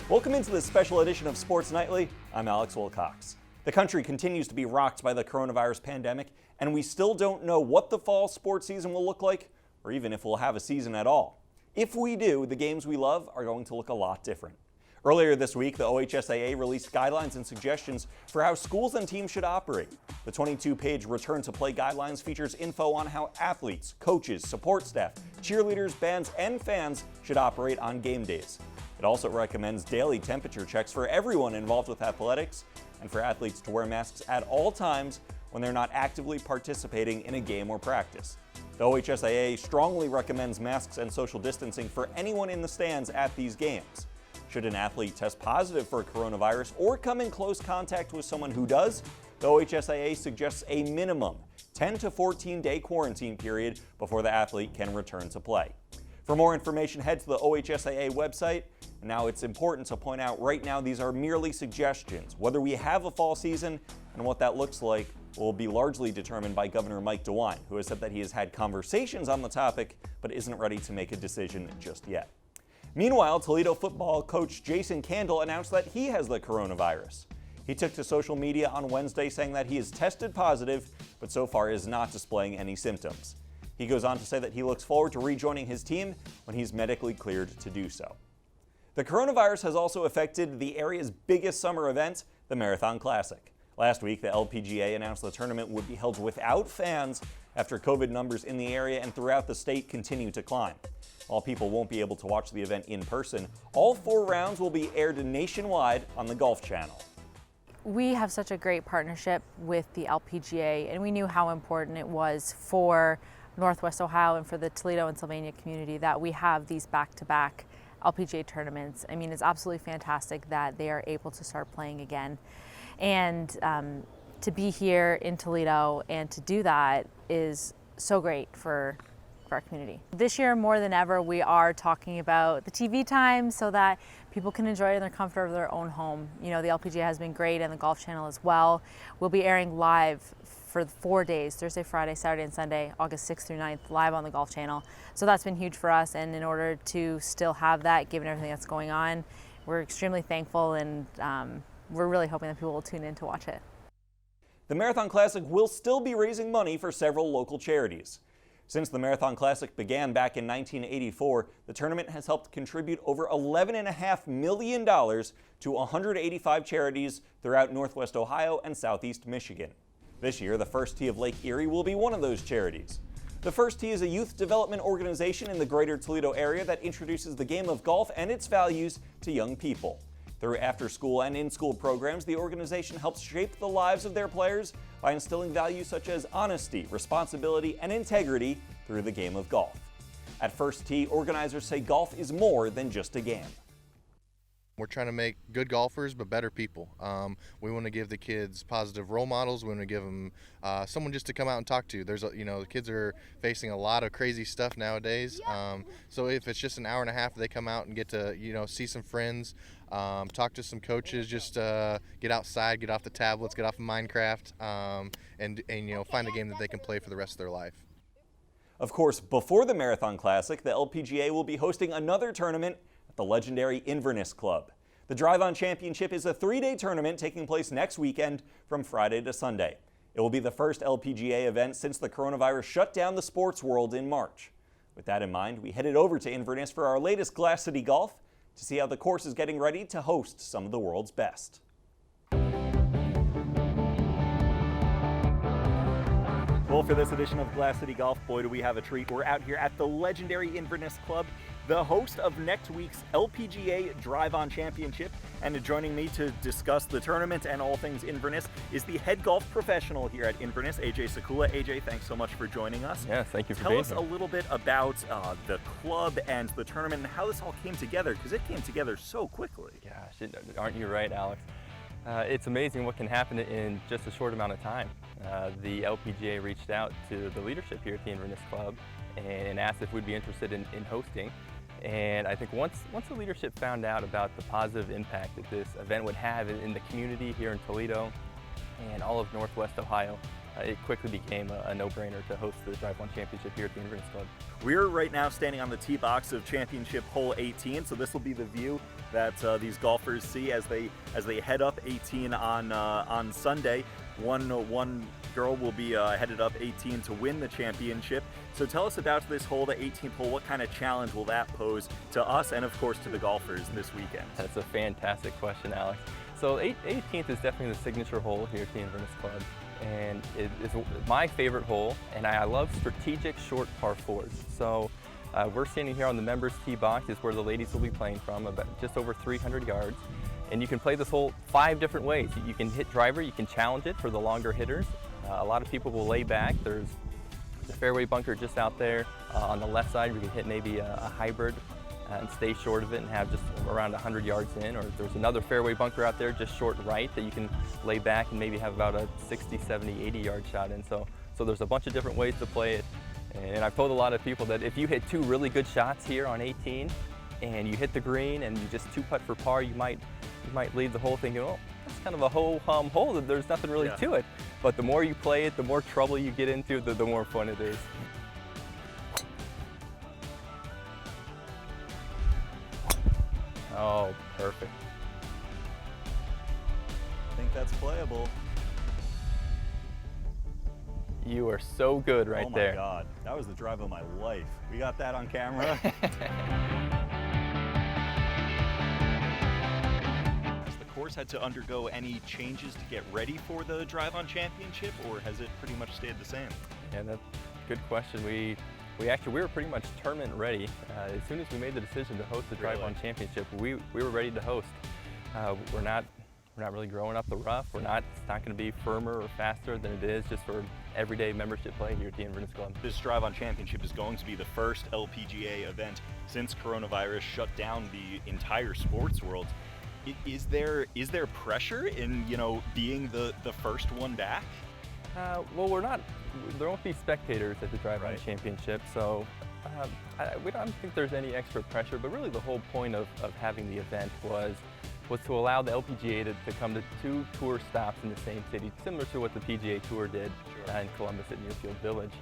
Welcome into this special edition of Sports Nightly. I'm Alex Wilcox. The country continues to be rocked by the coronavirus pandemic, and we still don't know what the fall sports season will look like, or even if we'll have a season at all. If we do, the games we love are going to look a lot different. Earlier this week, the OHSAA released guidelines and suggestions for how schools and teams should operate. The 22-page Return to Play guidelines features info on how athletes, coaches, support staff, cheerleaders, bands, and fans should operate on game days. It also recommends daily temperature checks for everyone involved with athletics and for athletes to wear masks at all times when they're not actively participating in a game or practice. The OHSAA strongly recommends masks and social distancing for anyone in the stands at these games. Should an athlete test positive for coronavirus or come in close contact with someone who does, the OHSAA suggests a minimum 10 to 14-day quarantine period before the athlete can return to play. For more information, head to the OHSAA website. Now, it's important to point out right now these are merely suggestions. Whether we have a fall season and what that looks like will be largely determined by Governor Mike DeWine, who has said that he has had conversations on the topic but isn't ready to make a decision just yet. Meanwhile, Toledo football coach Jason Candle announced that he has the coronavirus. He took to social media on Wednesday saying that he is tested positive, but so far is not displaying any symptoms. He goes on to say that he looks forward to rejoining his team when he's medically cleared to do so. The coronavirus has also affected the area's biggest summer event, the Marathon Classic. Last week, the LPGA announced the tournament would be held without fans after COVID numbers in the area and throughout the state continue to climb. While people won't be able to watch the event in person, all 4 rounds will be aired nationwide on the Golf Channel. We have such a great partnership with the LPGA, and we knew how important it was for Northwest Ohio and for the Toledo and Sylvania community that we have these back-to-back LPGA tournaments. I mean, it's absolutely fantastic that they are able to start playing again. And to be here in Toledo and to do that is so great for our community. This year, more than ever, we are talking about the TV time so that people can enjoy it in the comfort of their own home. You know, the LPGA has been great and the Golf Channel as well. We'll be airing live for 4 days, Thursday, Friday, Saturday, and Sunday, August 6th through 9th, live on the Golf Channel. So that's been huge for us, and in order to still have that, given everything that's going on, we're extremely thankful, and we're really hoping that people will tune in to watch it. The Marathon Classic will still be raising money for several local charities. Since the Marathon Classic began back in 1984, the tournament has helped contribute over $11.5 million to 185 charities throughout Northwest Ohio and Southeast Michigan. This year, the First Tee of Lake Erie will be one of those charities. The First Tee is a youth development organization in the greater Toledo area that introduces the game of golf and its values to young people. Through after-school and in-school programs, the organization helps shape the lives of their players by instilling values such as honesty, responsibility, and integrity through the game of golf. At First Tee, organizers say golf is more than just a game. We're trying to make good golfers, but better people. We want to give the kids positive role models. We want to give them someone just to come out and talk to. The kids are facing a lot of crazy stuff nowadays. So if it's just an hour and a half, they come out and get to, see some friends, talk to some coaches, just get outside, get off the tablets, get off of Minecraft, and find a game that they can play for the rest of their life. Of course, before the Marathon Classic, the LPGA will be hosting another tournament at the legendary Inverness Club. The Drive-On Championship is a 3-day tournament taking place next weekend from Friday to Sunday. It will be the first LPGA event since the coronavirus shut down the sports world in March. With that in mind, we headed over to Inverness for our latest Glass City Golf to see how the course is getting ready to host some of the world's best. Well, for this edition of Glass City Golf, boy, do we have a treat. We're out here at the legendary Inverness Club, the host of next week's LPGA Drive-On Championship. And joining me to discuss the tournament and all things Inverness is the head golf professional here at Inverness, AJ Sekula. AJ, thanks so much for joining us. Yeah, thank you for being here. Tell us a little bit about the club and the tournament and how this all came together, because it came together so quickly. Gosh, aren't you right, Alex? It's amazing what can happen in just a short amount of time. The LPGA reached out to the leadership here at the Inverness Club and asked if we'd be interested in hosting. And I think once the leadership found out about the positive impact that this event would have in the community here in Toledo and all of Northwest Ohio, it quickly became a no-brainer to host the Drive-On Championship here at the Inverness Club. We're right now standing on the tee box of Championship Hole 18, so this will be the view that these golfers see as they head up 18 on Sunday. One girl will be headed up 18 to win the championship. So tell us about this hole, the 18th hole. What kind of challenge will that pose to us and, of course, to the golfers this weekend? That's a fantastic question, Alex. So 18th is definitely the signature hole here at the Inverness Club. And it is my favorite hole, and I love strategic short par fours. So we're standing here on the members tee box, is where the ladies will be playing from, about just over 300 yards. And you can play this hole 5 different ways. You can hit driver, you can challenge it for the longer hitters. A lot of people will lay back. There's the fairway bunker just out there on the left side. You can hit maybe a hybrid and stay short of it and have just around 100 yards in. Or there's another fairway bunker out there just short right that you can lay back and maybe have about a 60, 70, 80 yard shot in. So there's a bunch of different ways to play it. And I've told a lot of people that if you hit 2 really good shots here on 18 and you hit the green and you just 2-putt for par, you might leave the hole thinking, oh, that's kind of a ho-hum hole, that there's nothing really to it. But the more you play it, the more trouble you get into, the more fun it is. Oh, perfect. I think that's playable. You are so good right there. Oh my God, that was the drive of my life. We got that on camera. Has the course had to undergo any changes to get ready for the Drive-On Championship, or has it pretty much stayed the same? Yeah, that's a good question. We were pretty much tournament ready. As soon as we made the decision to host the Drive-On Championship, we were ready to host. We're not really growing up the rough. It's not going to be firmer or faster than it is just for everyday membership play here at the Inverness Club. This Drive-On Championship is going to be the first LPGA event since coronavirus shut down the entire sports world. Is there pressure in, being the first one back? Well, there won't be spectators at the Drive-On Championship, so we don't think there's any extra pressure, but really the whole point of having the event was to allow the LPGA to come to 2 tour stops in the same city, similar to what the PGA Tour did in Columbus at Muirfield Village.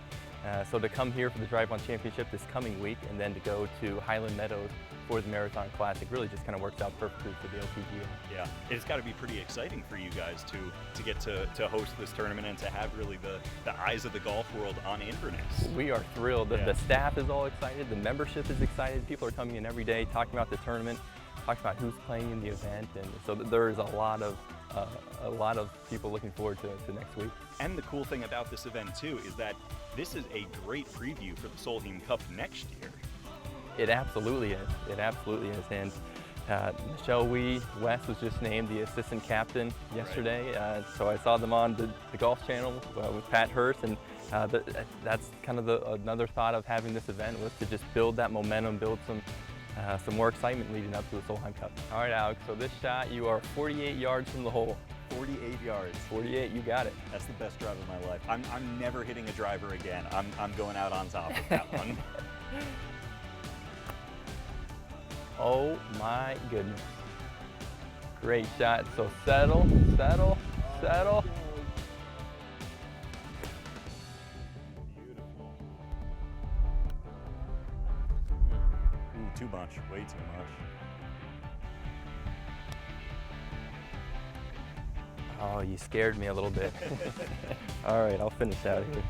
So to come here for the Drive-On Championship this coming week and then to go to Highland Meadows for the Marathon Classic really just kind of works out perfectly for the LPGA. Yeah, it's got to be pretty exciting for you guys to get to host this tournament and to have really the eyes of the golf world on Inverness. We are thrilled. The staff is all excited, the membership is excited, people are coming in every day talking about the tournament, talking about who's playing in the event, and so there's a lot of people looking forward to next week. And the cool thing about this event too is that this is a great preview for the Solheim Cup next year. It absolutely is. It absolutely is. And Michelle West was just named the assistant captain yesterday. So I saw them on the Golf Channel with Pat Hurst, and that's kind of another thought of having this event was to just build that momentum, build some more excitement leading up to the Solheim Cup. All right, Alex, so this shot, you are 48 yards from the hole. 48 yards. 48, you got it. That's the best drive of my life. I'm never hitting a driver again. I'm going out on top of that one. Oh my goodness. Great shot. So settle, settle, settle. Beautiful. Ooh, too much. Way too much. Oh, you scared me a little bit. All right, I'll finish out here.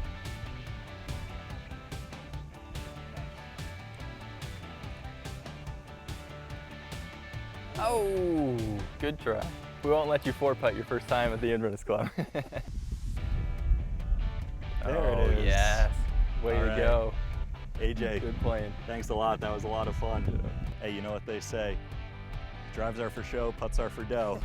Oh, good try. We won't let you 4-putt your first time at the Inverness Club. There it is. Yes. Way to go. AJ, good playing. Thanks a lot. That was a lot of fun. Hey, you know what they say? Drives are for show, putts are for dough.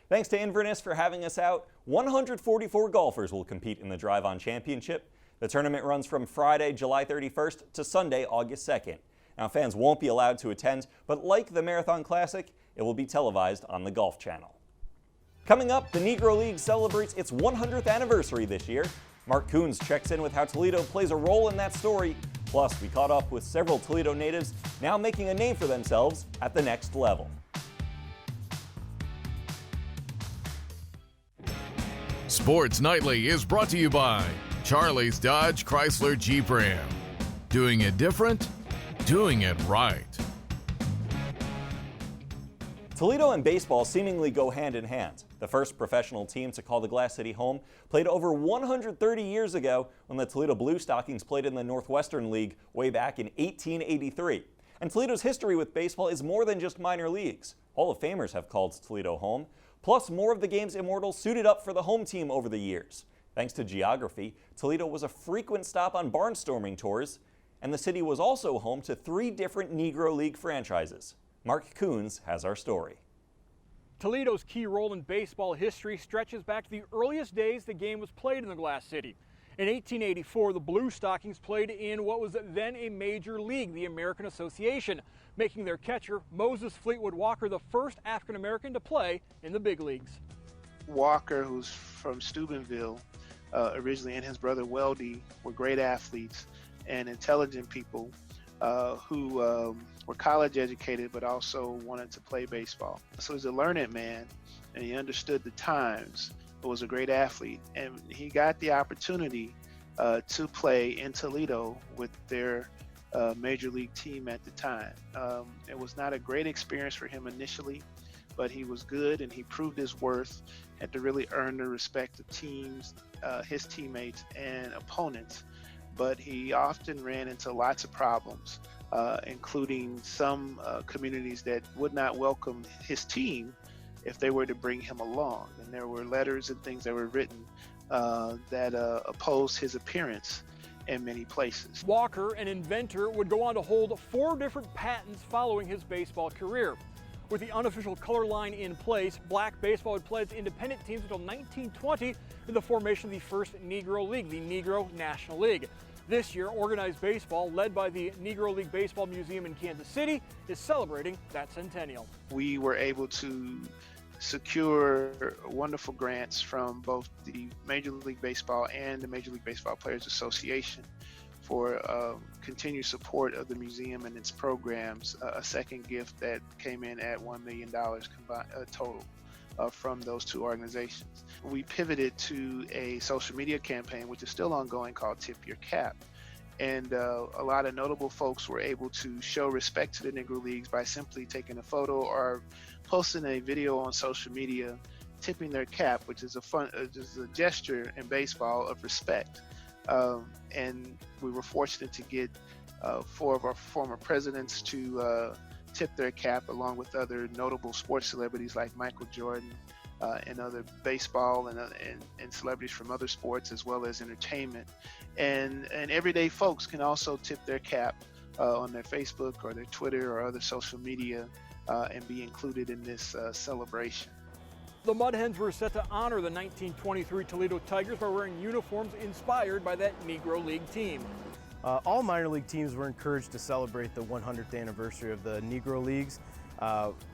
Thanks to Inverness for having us out. 144 golfers will compete in the Drive-On Championship. The tournament runs from Friday, July 31st to Sunday, August 2nd. Now, fans won't be allowed to attend, but like the Marathon Classic, it will be televised on the Golf Channel. Coming up, the Negro League celebrates its 100th anniversary this year. Mark Coons checks in with how Toledo plays a role in that story. Plus, we caught up with several Toledo natives now making a name for themselves at the next level. Sports Nightly is brought to you by Charlie's Dodge Chrysler Jeep Ram. Doing it different, doing it right. Toledo and baseball seemingly go hand in hand. The first professional team to call the Glass City home played over 130 years ago when the Toledo Blue Stockings played in the Northwestern League way back in 1883. And Toledo's history with baseball is more than just minor leagues. Hall of Famers have called Toledo home, plus more of the game's immortals suited up for the home team over the years. Thanks to geography, Toledo was a frequent stop on barnstorming tours, and the city was also home to 3 different Negro League franchises. Mark Coons has our story. Toledo's key role in baseball history stretches back to the earliest days the game was played in the Glass City. In 1884, the Blue Stockings played in what was then a major league, the American Association, making their catcher, Moses Fleetwood Walker, the first African-American to play in the big leagues. Walker, who's from Steubenville originally, and his brother Weldy were great athletes and intelligent people who were college educated but also wanted to play baseball. So he's a learned man, and he understood the times, but was a great athlete. And he got the opportunity to play in Toledo with their major league team at the time. It was not a great experience for him initially, but he was good and he proved his worth, had to really earn the respect of teams, his teammates and opponents. But he often ran into lots of problems, including some communities that would not welcome his team if they were to bring him along. And there were letters and things that were written that opposed his appearance in many places. Walker, an inventor, would go on to hold 4 different patents following his baseball career. With the unofficial color line in place, black baseball would play its independent teams until 1920 in the formation of the first Negro League, the Negro National League. This year, organized baseball, led by the Negro League Baseball Museum in Kansas City, is celebrating that centennial. We were able to secure wonderful grants from both the Major League Baseball and the Major League Baseball Players Association for continued support of the museum and its programs, a second gift that came in at $1 million combined, total from those 2 organizations. We pivoted to a social media campaign, which is still ongoing, called Tip Your Cap. And a lot of notable folks were able to show respect to the Negro Leagues by simply taking a photo or posting a video on social media, tipping their cap, which is a gesture in baseball of respect. And we were fortunate to get 4 of our former presidents to tip their cap, along with other notable sports celebrities like Michael Jordan and other baseball and celebrities from other sports as well as entertainment. And everyday folks can also tip their cap on their Facebook or their Twitter or other social media and be included in this celebration. The Mud Hens were set to honor the 1923 Toledo Tigers by wearing uniforms inspired by that Negro League team. All minor league teams were encouraged to celebrate the 100th anniversary of the Negro Leagues.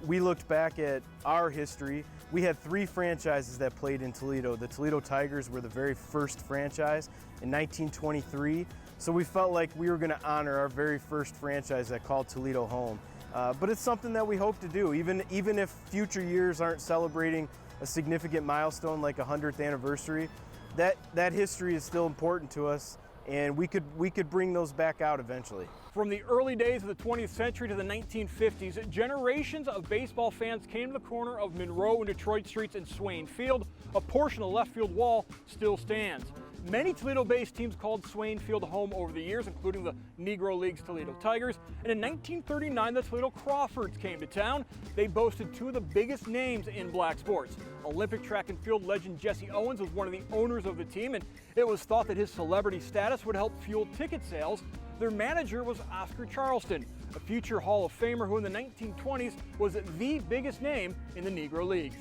We looked back at our history. We had 3 franchises that played in Toledo. The Toledo Tigers were the very first franchise in 1923, so we felt like we were going to honor our very first franchise that called Toledo home. But it's something that we hope to do, even if future years aren't celebrating a significant milestone like a 100th anniversary. That history is still important to us, and we could bring those back out eventually. From the early days of the 20th century to the 1950s, generations of baseball fans came to the corner of Monroe and Detroit Streets in Swain Field. A portion of the left field wall still stands. Many Toledo-based teams called Swain Field home over the years, including the Negro League's Toledo Tigers. And in 1939, the Toledo Crawfords came to town. They boasted 2 of the biggest names in black sports. Olympic track and field legend Jesse Owens was one of the owners of the team, and it was thought that his celebrity status would help fuel ticket sales. Their manager was Oscar Charleston, a future Hall of Famer who in the 1920s was the biggest name in the Negro Leagues.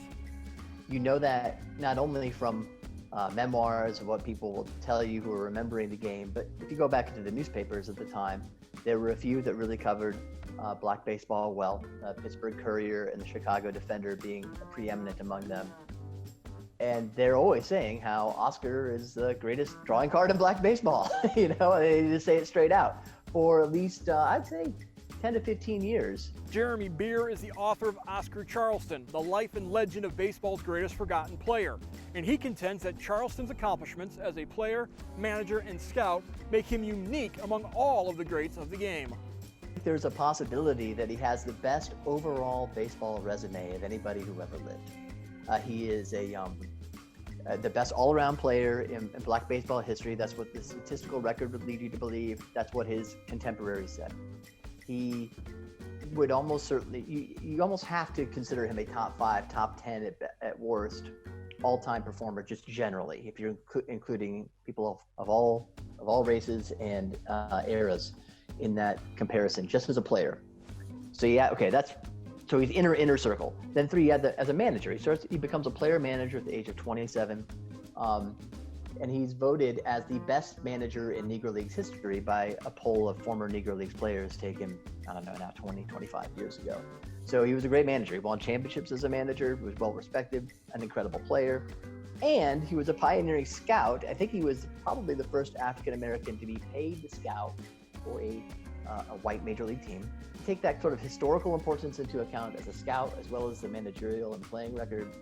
You know that not only from memoirs of what people will tell you who are remembering the game, but if you go back into the newspapers at the time, there were a few that really covered black baseball well, Pittsburgh Courier and the Chicago Defender being preeminent among them. And they're always saying how Oscar is the greatest drawing card in black baseball. They just say it straight out for at least, I'd say, 10 to 15 years. Jeremy Beer is the author of Oscar Charleston, the life and legend of baseball's greatest forgotten player. And he contends that Charleston's accomplishments as a player, manager, and scout make him unique among all of the greats of the game. There's a possibility that he has the best overall baseball resume of anybody who ever lived. He is the best all-around player in black baseball history. That's what the statistical record would lead you to believe. That's what his contemporaries said. He would almost certainly, you almost have to consider him a top 5, top 10 at worst, all-time performer, just generally, if you're including people of all races and eras in that comparison, just as a player. So yeah, okay, so he's inner circle. Then 3, as a manager, he becomes a player manager at the age of 27, and he's voted as the best manager in Negro League's history by a poll of former Negro Leagues players taken, I don't know, now 20, 25 years ago. So he was a great manager. He won championships as a manager, was well respected, an incredible player, and he was a pioneering scout. I think he was probably the first African American to be paid to scout for a white major league team. Take that sort of historical importance into account as a scout, as well as the managerial and playing record.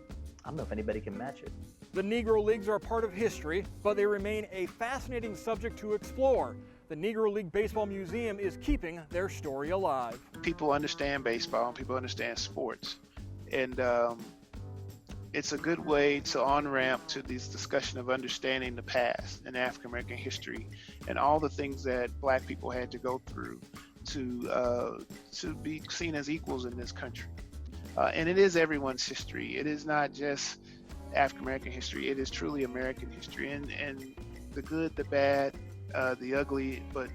I don't know if anybody can match it. The Negro Leagues are a part of history, but they remain a fascinating subject to explore. The Negro League Baseball Museum is keeping their story alive. People understand baseball and people understand sports. And it's a good way to on-ramp to this discussion of understanding the past and African American history and all the things that black people had to go through to be seen as equals in this country. And it is everyone's history. It is not just African American history. It is truly American history. And the good, the bad, the ugly, but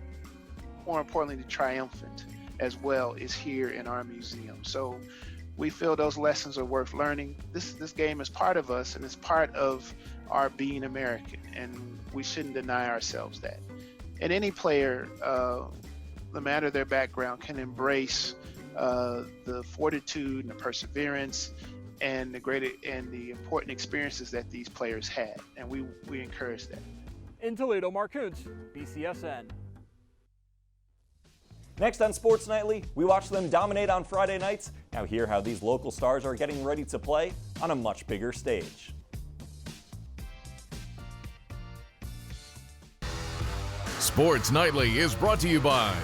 more importantly, the triumphant as well is here in our museum. So we feel those lessons are worth learning. This game is part of us, and it's part of our being American, and we shouldn't deny ourselves that. And any player, no matter their background, can embrace the fortitude and the perseverance and the important experiences that these players had, and we encourage that. In Toledo, Mark Kuntz, BCSN. Next on Sports Nightly, we watch them dominate on Friday nights. Now hear how these local stars are getting ready to play on a much bigger stage. Sports Nightly is brought to you by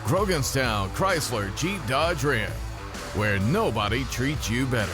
Groganstown Chrysler Jeep Dodge Ram, where nobody treats you better.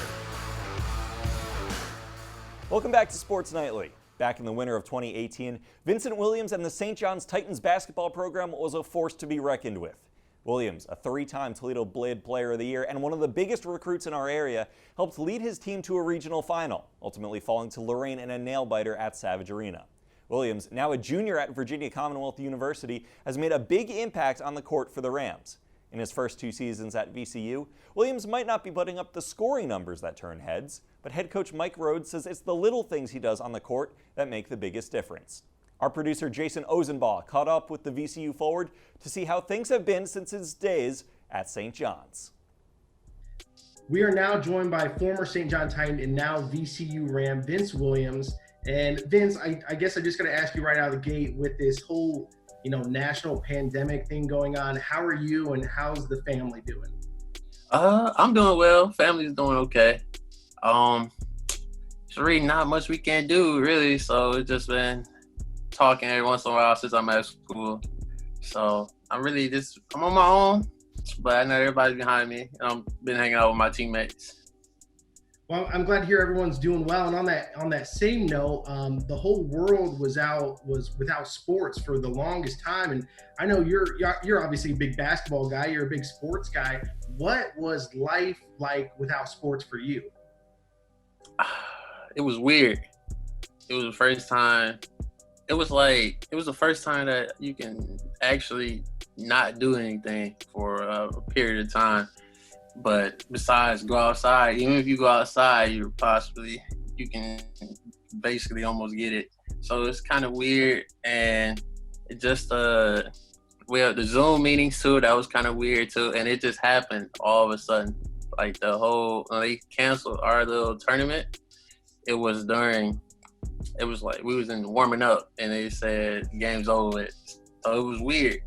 Welcome back to Sports Nightly. Back in the winter of 2018, Vincent Williams and the St. John's Titans basketball program was a force to be reckoned with. Williams, a 3-time Toledo Blade Player of the Year and one of the biggest recruits in our area, helped lead his team to a regional final, ultimately falling to Lorraine in a nail-biter at Savage Arena. Williams, now a junior at Virginia Commonwealth University, has made a big impact on the court for the Rams. In his first 2 seasons at VCU, Williams might not be putting up the scoring numbers that turn heads, but head coach Mike Rhodes says it's the little things he does on the court that make the biggest difference. Our producer Jason Ozenbaugh caught up with the VCU forward to see how things have been since his days at St. John's. We are now joined by former St. John Titan and now VCU Ram, Vince Williams. And Vince, I guess I'm just going to ask you right out of the gate with this whole, national pandemic thing going on. How are you and how's the family doing? I'm doing well. Family's doing okay. It's really not much we can do, really. So it's just been talking every once in a while since I'm at school. So I'm on my own, but I know everybody's behind me. And I've been hanging out with my teammates. Well, I'm glad to hear everyone's doing well. And on that same note, the whole world was without sports for the longest time. And I know you're obviously a big basketball guy. You're a big sports guy. What was life like without sports for you? It was weird. It was the first time. It was the first time that you can actually not do anything for a period of time. But besides go outside, even if you go outside, you can basically almost get it. So it's kind of weird. And it just, the Zoom meetings too, that was kind of weird too. And it just happened all of a sudden. Like they canceled our little tournament. it was like we was in warming up and they said game's over with. So it was weird.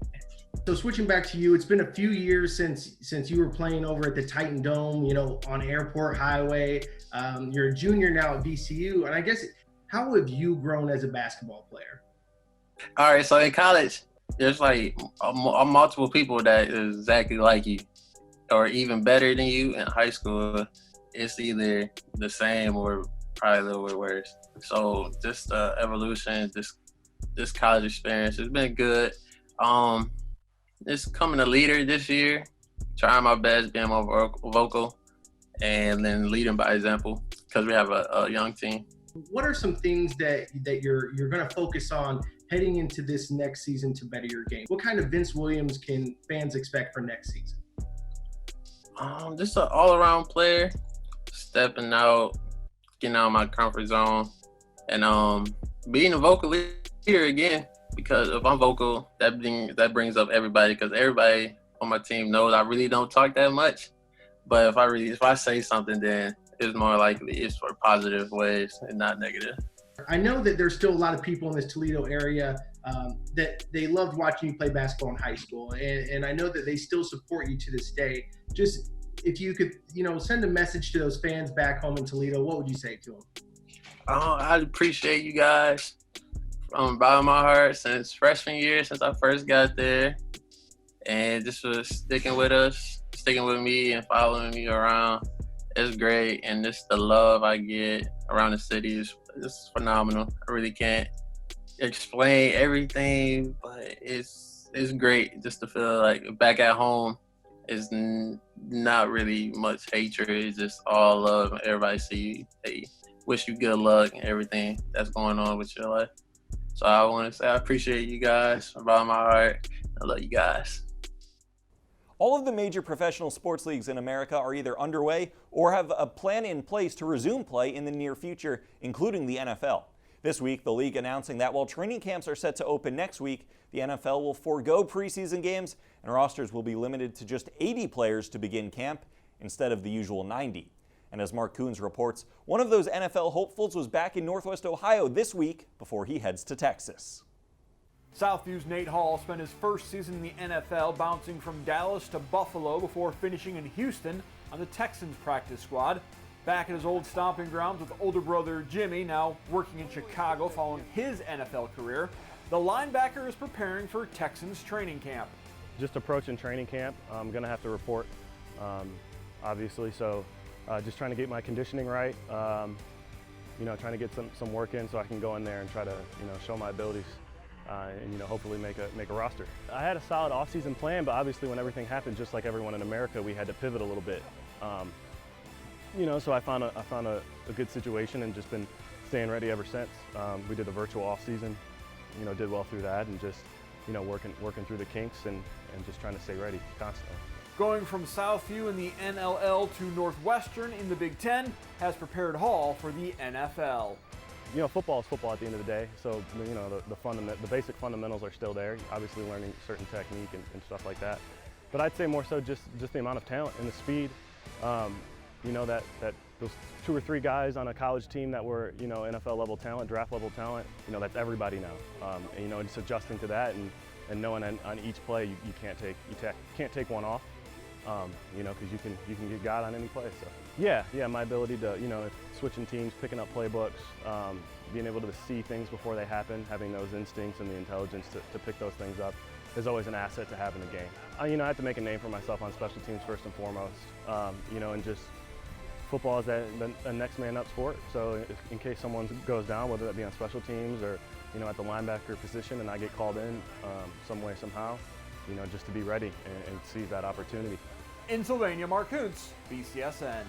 So switching back to you, it's been a few years since you were playing over at the Titan Dome, on Airport Highway. You're a junior now at VCU, and I guess how have you grown as a basketball player? All right, so in college, there's like multiple people that is exactly like you, or even better than you. In high school, it's either the same or probably a little bit worse. So just evolution, this college experience has been good. Just becoming a leader this year, trying my best, being more vocal, and then leading by example because we have a young team. What are some things that you're going to focus on heading into this next season to better your game? What kind of Vince Williams can fans expect for next season? Just an all-around player, stepping out, getting out of my comfort zone, and being a vocal leader again. Because if I'm vocal, that brings up everybody. Because everybody on my team knows I really don't talk that much. But if I say something, then it's more likely it's for positive ways and not negative. I know that there's still a lot of people in this Toledo area that they loved watching you play basketball in high school, and I know that they still support you to this day. Just if you could, send a message to those fans back home in Toledo, what would you say to them? I appreciate you guys from the bottom of my heart since freshman year, since I first got there, and just for sticking with us, sticking with me and following me around. It's great, and just the love I get around the city is phenomenal. I really can't explain everything, but it's great just to feel like back at home. It's not really much hatred. It's just all love. Everybody see you. They wish you good luck and everything that's going on with your life. So I want to say I appreciate you guys from the bottom of my heart. I love you guys. All of the major professional sports leagues in America are either underway or have a plan in place to resume play in the near future, including the NFL. This week, the league announcing that while training camps are set to open next week, the NFL will forego preseason games and rosters will be limited to just 80 players to begin camp instead of the usual 90. And as Mark Coons reports, one of those NFL hopefuls was back in Northwest Ohio this week before he heads to Texas. Southview's Nate Hall spent his first season in the NFL bouncing from Dallas to Buffalo before finishing in Houston on the Texans practice squad. Back at his old stomping grounds with older brother Jimmy, now working in Chicago following his NFL career, the linebacker is preparing for Texans training camp. Just approaching training camp, I'm going to have to report, obviously, so just trying to get my conditioning right, trying to get some work in so I can go in there and try to, show my abilities. And hopefully make a roster. I had a solid off-season plan, but obviously when everything happened, just like everyone in America, we had to pivot a little bit. So I found a good situation and just been staying ready ever since. We did a virtual off-season, did well through that, and just working through the kinks and just trying to stay ready constantly. Going from Southview in the NLL to Northwestern in the Big Ten has prepared Hall for the NFL. Football is football at the end of the day. So, the basic fundamentals are still there. Obviously, learning certain technique and stuff like that. But I'd say more so just the amount of talent and the speed. That those 2 or 3 guys on a college team that were, NFL level talent, draft level talent. That's everybody now. And just adjusting to that and knowing on each play you can't take one off. Because you can get God on any play. So yeah, my ability to switching teams, picking up playbooks, being able to see things before they happen, having those instincts and the intelligence to pick those things up is always an asset to have in a game. I have to make a name for myself on special teams first and foremost. And just football is the next man up sport. So in case someone goes down, whether that be on special teams or at the linebacker position, and I get called in some way somehow, just to be ready and seize that opportunity. In Sylvania, Mark Kuntz, BCSN.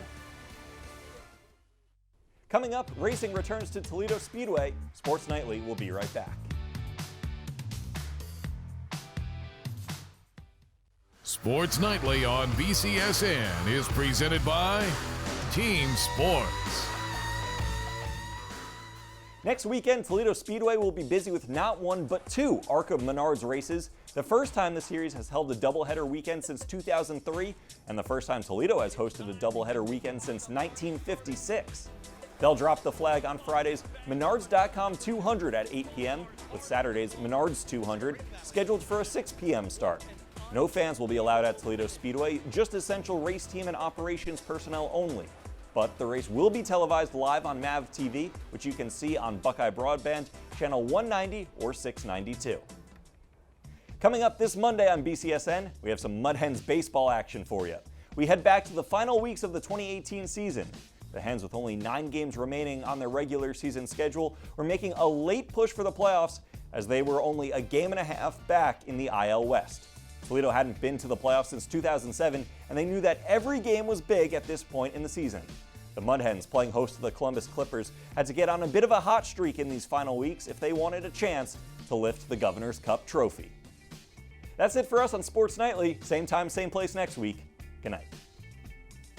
Coming up, racing returns to Toledo Speedway. Sports Nightly will be right back. Sports Nightly on BCSN is presented by Team Sports. Next weekend, Toledo Speedway will be busy with not one but 2 ARCA Menards races. The first time the series has held a doubleheader weekend since 2003, and the first time Toledo has hosted a doubleheader weekend since 1956. They'll drop the flag on Friday's Menards.com 200 at 8 p.m., with Saturday's Menards 200 scheduled for a 6 p.m. start. No fans will be allowed at Toledo Speedway, just essential race team and operations personnel only. But the race will be televised live on MAV TV, which you can see on Buckeye Broadband, channel 190 or 692. Coming up this Monday on BCSN, we have some Mud Hens baseball action for you. We head back to the final weeks of the 2018 season. The Hens, with only 9 games remaining on their regular season schedule, were making a late push for the playoffs as they were only a game and a half back in the IL West. Toledo hadn't been to the playoffs since 2007, and they knew that every game was big at this point in the season. The Mud Hens, playing host to the Columbus Clippers, had to get on a bit of a hot streak in these final weeks if they wanted a chance to lift the Governor's Cup trophy. That's it for us on Sports Nightly. Same time, same place next week. Good night.